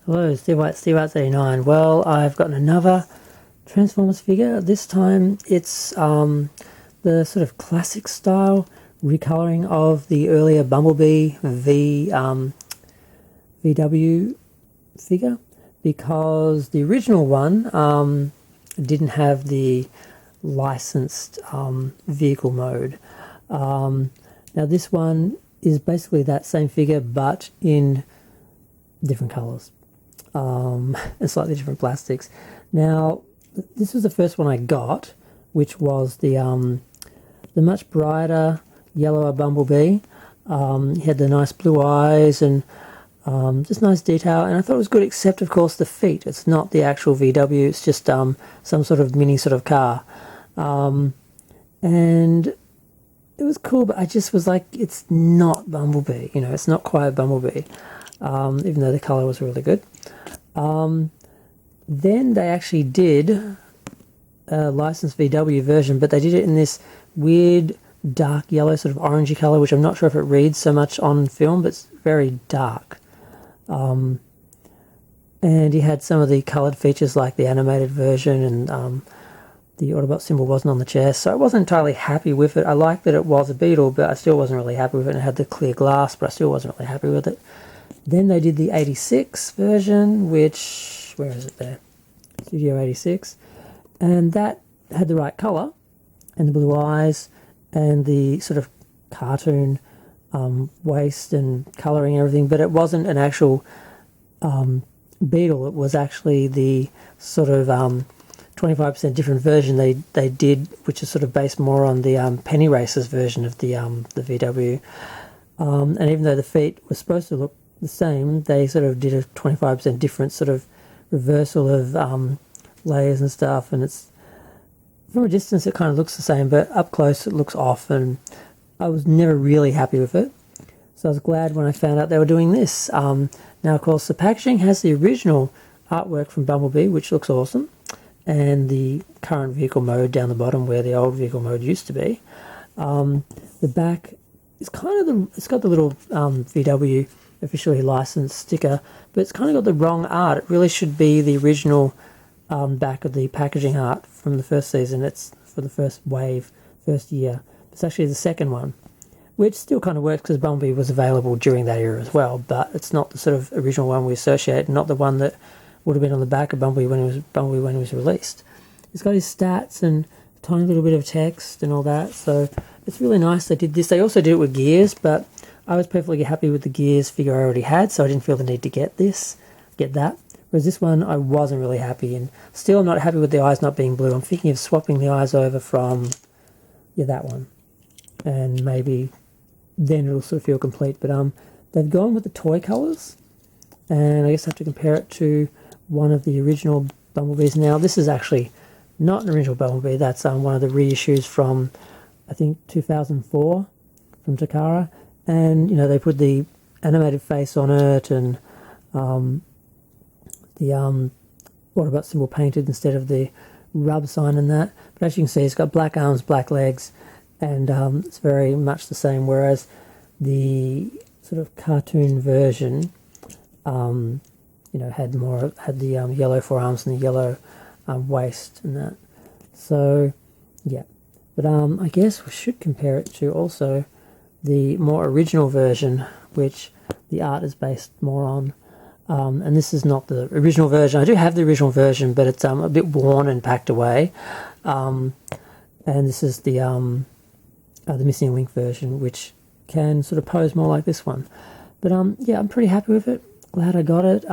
Hello, Steve White, Steve White's 89. Well, I've gotten another Transformers figure. This time it's the sort of classic style recoloring of the earlier Bumblebee VW figure, because the original one didn't have the licensed vehicle mode. Now this one is basically that same figure but in different colours and slightly different plastics. Now this was the first one I got, which was the much brighter yellower Bumblebee. He had the nice blue eyes and just nice detail, and I thought it was good, except of course the feet. It's not the actual VW, it's just some sort of mini sort of car. And it was cool, but I just was like, it's not Bumblebee, you know, it's not quite Bumblebee, even though the colour was really good. Then they actually did a licensed VW version, but they did it in this weird dark yellow sort of orangey colour, which I'm not sure if it reads so much on film, but it's very dark. And he had some of the coloured features like the animated version, and the Autobot symbol wasn't on the chest, so I wasn't entirely happy with it. I liked that it was a Beetle, but I still wasn't really happy with it. It had the clear glass, but I still wasn't really happy with it. Then they did the 86 version, which, where is it there? Studio 86. And that had the right colour, and the blue eyes, and the sort of cartoon waist and colouring and everything, but it wasn't an actual Beetle. It was actually the sort of 25% different version they did, which is sort of based more on the Penny Racers version of the VW. And even though the feet were supposed to look the same, they sort of did a 25% different sort of reversal of layers and stuff, and it's, from a distance it kind of looks the same, but up close it looks off, and I was never really happy with it. So I was glad when I found out they were doing this. Now of course the packaging has the original artwork from Bumblebee, which looks awesome, and the current vehicle mode down the bottom where the old vehicle mode used to be. The back is kind of it's got the little VW officially licensed sticker, but it's kind of got the wrong art. It really should be the original back of the packaging art from the first season. It's for the first wave, first year. It's actually the second one, which still kind of works because Bumblebee was available during that era as well, but it's not the sort of original one we associate, not the one that would have been on the back of Bumblebee when it was released. It's got his stats and a tiny little bit of text and all that, so it's really nice they did this. They also did it with gears, but I was perfectly happy with the gears figure I already had, so I didn't feel the need to get that. Whereas this one, I wasn't really happy, and still I'm not happy with the eyes not being blue. I'm thinking of swapping the eyes over from, that one, and maybe then it'll sort of feel complete. But they've gone with the toy colours, and I guess I have to compare it to one of the original Bumblebees. Now, this is actually not an original Bumblebee. That's one of the reissues from, I think, 2004 from Takara. And, they put the animated face on it, and the Autobot symbol painted instead of the rub sign and that. But as you can see, it's got black arms, black legs, and it's very much the same, whereas the sort of cartoon version had the yellow forearms and the yellow waist and that. So yeah, but I guess we should compare it to also the more original version, which the art is based more on. And this is not the original version. I do have the original version, but it's a bit worn and packed away. And this is the missing link version, which can sort of pose more like this one. But yeah, I'm pretty happy with it. Glad I got it.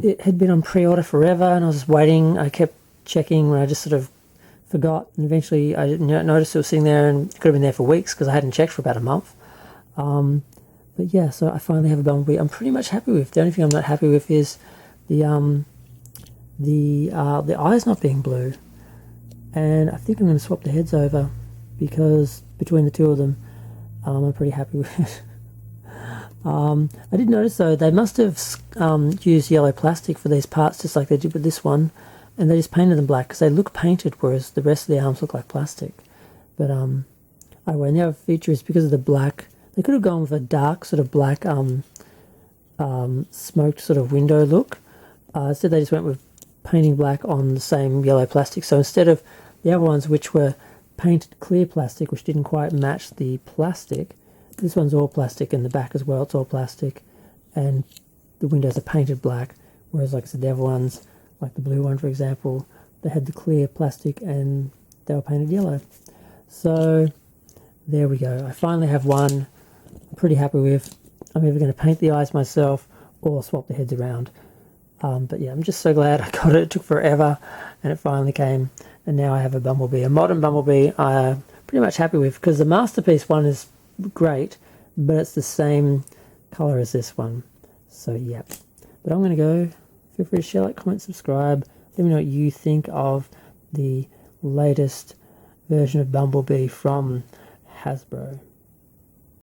It had been on pre-order forever, and I was just waiting. I kept checking when I just sort of forgot, and eventually I didn't notice it was sitting there, and it could have been there for weeks because I hadn't checked for about a month. But yeah, so I finally have a Bumblebee I'm pretty much happy with. The only thing I'm not happy with is the eyes not being blue. And I think I'm going to swap the heads over, because between the two of them, I'm pretty happy with it. I did notice though, they must have used yellow plastic for these parts, just like they did with this one, and they just painted them black because they look painted, whereas the rest of the arms look like plastic. But anyway, and the other feature is because of the black. They could have gone with a dark sort of black smoked sort of window look. Instead they just went with painting black on the same yellow plastic. So instead of the other ones which were painted clear plastic, which didn't quite match the plastic, this one's all plastic, and the back as well, it's all plastic, and the windows are painted black. Whereas, like I said, the other ones, like the blue one for example, they had the clear plastic and they were painted yellow. So there we go. I finally have one I'm pretty happy with. I'm either going to paint the eyes myself or swap the heads around. But yeah, I'm just so glad I got it. It took forever and it finally came. And now I have a Bumblebee, a modern Bumblebee I'm pretty much happy with, because the Masterpiece one is great, but it's the same colour as this one. So yeah. But I'm going to go. Feel free to share, like, comment, subscribe. Let me know what you think of the latest version of Bumblebee from Hasbro.